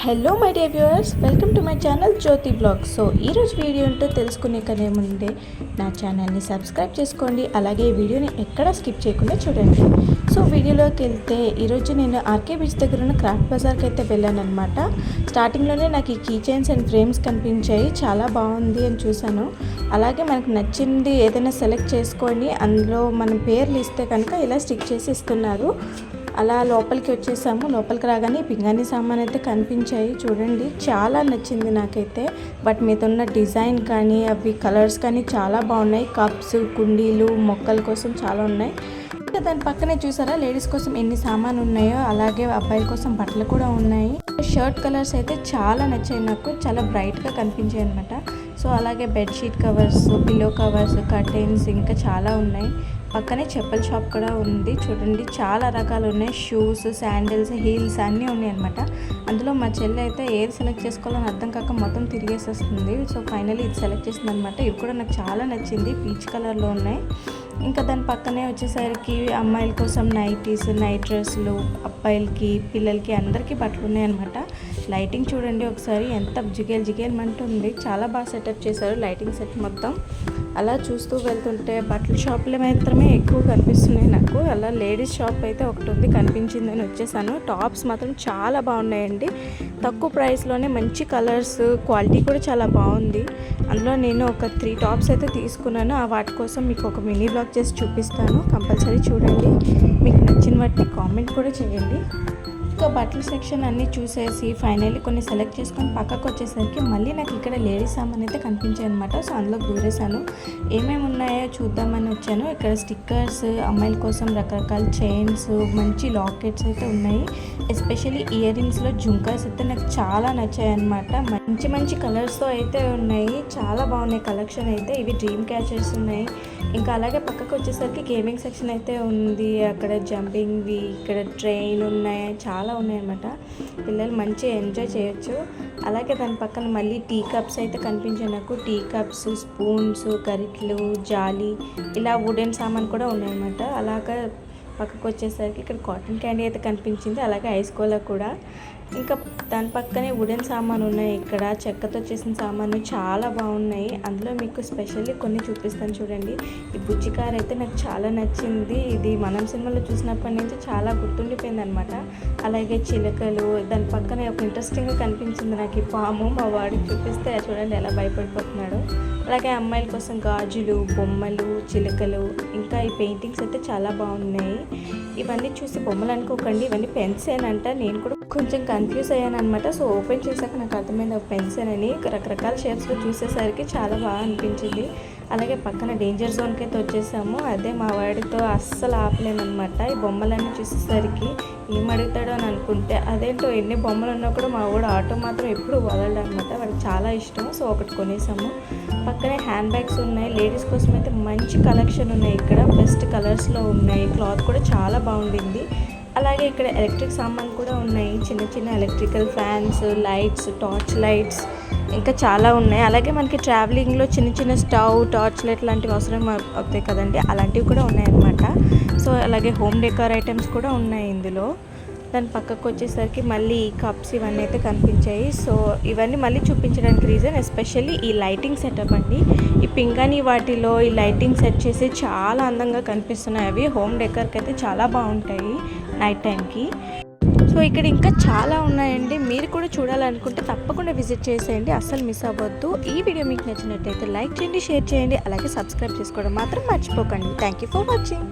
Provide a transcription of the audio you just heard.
Hello my dear viewers, welcome to my channel Jyothi blogs. So ఈరోజు video ఏంటో తెలుసుకునే కనే ముందే నా ఛానల్ని సబ్స్క్రైబ్ చేసుకోండి. అలాగే ఈ వీడియోని ఎక్కడా స్కిప్ చేయకుండా చూడండి. సో వీడియోలోకి వెళ్తే ఈరోజు నేను ఆర్కే బీచ్ దగ్గర ఉన్న క్రాఫ్ట్ బజార్కి అయితే వెళ్ళాను అనమాట. స్టార్టింగ్లోనే నాకు ఈ కీ చైన్స్ అండ్ ఫ్రేమ్స్ కనిపించాయి, చాలా బాగుంది అని చూశాను. అలాగే మనకు నచ్చింది ఏదైనా సెలెక్ట్ చేసుకొని అందులో మనం పేర్లు ఇస్తే కనుక ఇలా స్టిక్ చేసి ఇస్తున్నారు. అలా లోపలికి వచ్చేసాము. లోపలికి రాగానే పింగాణి సామాన్ అయితే కనిపించాయి. చూడండి, చాలా నచ్చింది నాకైతే. బట్ మీద ఉన్న డిజైన్ కానీ అవి కలర్స్ కానీ చాలా బాగున్నాయి. కప్స్, కుండీలు, మొక్కల కోసం చాలా ఉన్నాయి. ఇంకా దాని పక్కనే చూసారా లేడీస్ కోసం ఎన్ని సామాన్ ఉన్నాయో, అలాగే అబ్బాయిల కోసం బట్టలు కూడా ఉన్నాయి. షర్ట్ కలర్స్ అయితే చాలా నచ్చాయి నాకు, చాలా బ్రైట్గా కనిపించాయి అనమాట. సో అలాగే bedsheet covers, pillow covers, curtains ఇంకా చాలా ఉన్నాయి. పక్కనే చెప్పుల షాప్ కూడా ఉంది. చూడండి, చాలా రకాలు ఉన్నాయి. షూస్, శాండిల్స్, హీల్స్ అన్నీ ఉన్నాయి అనమాట. అందులో మా చెల్లి అయితే ఏది సెలెక్ట్ చేసుకోవాలని అర్థం కాక మొత్తం తిరిగేసి వస్తుంది. సో ఫైనల్లీ ఇది సెలెక్ట్ చేసింది అనమాట. ఇవి కూడా నాకు చాలా నచ్చింది, పీచ్ కలర్లో ఉన్నాయి. ఇంకా దాని పక్కనే వచ్చేసరికి అమ్మాయిల కోసం నైటీస్, నైట్ డ్రెస్లు, అబ్బాయిలకి, పిల్లలకి అందరికీ బట్టలు ఉన్నాయి అనమాట. లైటింగ్ చూడండి ఒకసారి, ఎంత జిగేల్ మంటుంది. చాలా బాగా సెటప్ చేశారు లైటింగ్ సెట్ మొత్తం. అలా చూస్తూ వెళ్తుంటే బట్టల షాపులు మాత్రమే ఎక్కువ కనిపిస్తున్నాయి నాకు. అలా లేడీస్ షాప్ అయితే ఒకటి ఉంది, కనిపించిందని వచ్చేసాను. టాప్స్ మాత్రం చాలా బాగున్నాయండి, తక్కువ ప్రైస్లోనే మంచి కలర్స్, క్వాలిటీ కూడా చాలా బాగుంది. అందులో నేను ఒక 3 టాప్స్ అయితే తీసుకున్నాను. వాటి కోసం మీకు ఒక మినీ బ్లాగ్ చేసి చూపిస్తాను, కంపల్సరీ చూడండి. మీకు నచ్చిన వాటిని కామెంట్ కూడా చేయండి. ఇంకా బట్టల సెక్షన్ అన్నీ చూసేసి ఫైనల్లీ కొన్ని సెలెక్ట్ చేసుకొని పక్కకు వచ్చేసరికి మళ్ళీ నాకు ఇక్కడ లేడీస్ సామాన్ అయితే కనిపించాయి అనమాట. సో అందులో దూరేసాను. ఏమేమి ఉన్నాయో చూద్దామని వచ్చాను. ఇక్కడ స్టిక్కర్స్, అమ్మాయిల కోసం రకరకాల చైన్స్, మంచి లాకెట్స్ అయితే ఉన్నాయి. ఎస్పెషల్లీ ఇయర్ రింగ్స్లో జుంకాస్ అయితే నాకు చాలా నచ్చాయి అనమాట. మంచి కలర్స్తో అయితే ఉన్నాయి, చాలా బాగున్నాయి కలెక్షన్ అయితే. ఇవి డ్రీమ్ క్యాచర్స్ ఉన్నాయి. ఇంకా అలాగే పక్కకు వచ్చేసరికి గేమింగ్ సెక్షన్ అయితే ఉంది. అక్కడ జంపింగ్వి, ఇక్కడ ట్రైన్ ఉన్నాయి, చాలా ఉన్నాయన్నమాట. పిల్లలు మంచిగా ఎంజాయ్ చేయొచ్చు. అలాగే దాని పక్కన మళ్ళీ టీ కప్స్ అయితే కనిపించాయి నాకు. టీ కప్స్, స్పూన్స్, గరిటెలు, జాలి, ఇలా వుడెన్ సామాన్ కూడా ఉన్నాయన్నమాట. అలాగే పక్కకు వచ్చేసరికి ఇక్కడ కాటన్ క్యాండీ అయితే కనిపించింది, అలాగే ఐస్ కోలా కూడా. ఇంకా దాని పక్కనే వుడెన్ సామాన్ ఉన్నాయి. ఇక్కడ చెక్కతో చేసిన సామాను చాలా బాగున్నాయి. అందులో మీకు స్పెషల్లీ కొన్ని చూపిస్తాను చూడండి. ఈ బుజ్జి కార్ అయితే నాకు చాలా నచ్చింది. ఇది మనం సినిమాలో చూసినప్పటి నుంచి చాలా గుర్తుండిపోయింది అనమాట. అలాగే చిలకలు, దాని పక్కనే ఒక ఇంట్రెస్టింగ్గా కనిపించింది నాకు ఈ పాము. మా వాడికి చూపిస్తే చూడండి ఎలా భయపడిపోతున్నాడు. అలాగే అమ్మాయిల కోసం గాజులు, బొమ్మలు, చిలకలు, ఇంకా ఈ పెయింటింగ్స్ అయితే చాలా బాగున్నాయి. ఇవన్నీ చూసి బొమ్మలు అనుకోకండి, ఇవన్నీ పెన్సేనంట. నేను కూడా కొంచెం కన్ఫ్యూజ్ అయ్యాను అనమాట. సో ఓపెన్ చేశాక నాకు అర్థమైంది ఒక పెన్సిల్ అని. రకరకాల షేప్స్లో చూసేసరికి చాలా బాగా అనిపించింది. అలాగే పక్కన డేంజర్ జోన్కి అయితే వచ్చేసాము. అదే మా వాడితో అస్సలు ఆపలేమన్నమాట. ఈ బొమ్మలన్నీ చూసేసరికి ఏం అడుగుతాడో అని అనుకుంటే, అదేంటో ఎన్ని బొమ్మలు ఉన్నా కూడా మా వాడు ఆటో మాత్రం ఎప్పుడు వదలడు అనమాట. వాడికి చాలా ఇష్టం. సో ఒకటి కొనేసాము. పక్కనే హ్యాండ్ బ్యాగ్స్ ఉన్నాయి. లేడీస్ కోసం అయితే మంచి కలెక్షన్ ఉన్నాయి. ఇక్కడ బెస్ట్ కలర్స్లో ఉన్నాయి. క్లాత్ కూడా చాలా బాగుండింది. అలాగే ఇక్కడ ఎలక్ట్రిక్ సామాన్ కూడా ఉన్నాయి. చిన్న electrical fans, lights, torch lights ఇంకా చాలా ఉన్నాయి. అలాగే మనకి ట్రావెలింగ్లో చిన్న స్టవ్, టార్చ్ లైట్ లాంటివి అవసరం అవుతాయి కదండి, అలాంటివి కూడా ఉన్నాయన్నమాట. సో అలాగే హోమ్ డెకార్ ఐటమ్స్ కూడా ఉన్నాయి ఇందులో. దాని పక్కకు వచ్చేసరికి మళ్ళీ కప్స్ ఇవన్నీ అయితే కనిపించాయి. సో ఇవన్నీ మళ్ళీ చూపించడానికి రీజన్ ఎస్పెషల్లీ ఈ లైటింగ్ సెటప్ అండి. ఈ పింగాణి వాటిలో ఈ లైటింగ్ సెట్ చేసి చాలా అందంగా కనిపిస్తున్నాయి. అవి హోమ్ డెకర్కి అయితే చాలా బాగుంటాయి నైట్ టైంకి. సో ఇక్కడ ఇంకా చాలా ఉన్నాయండి. మీరు కూడా చూడాలనుకుంటే తప్పకుండా విజిట్ చేసేయండి, అస్సలు మిస్ అవ్వద్దు. ఈ వీడియో మీకు నచ్చినట్టయితే లైక్ చేయండి, షేర్ చేయండి, అలాగే సబ్స్క్రైబ్ చేసుకోవడం మాత్రం మర్చిపోకండి. Thank you for watching.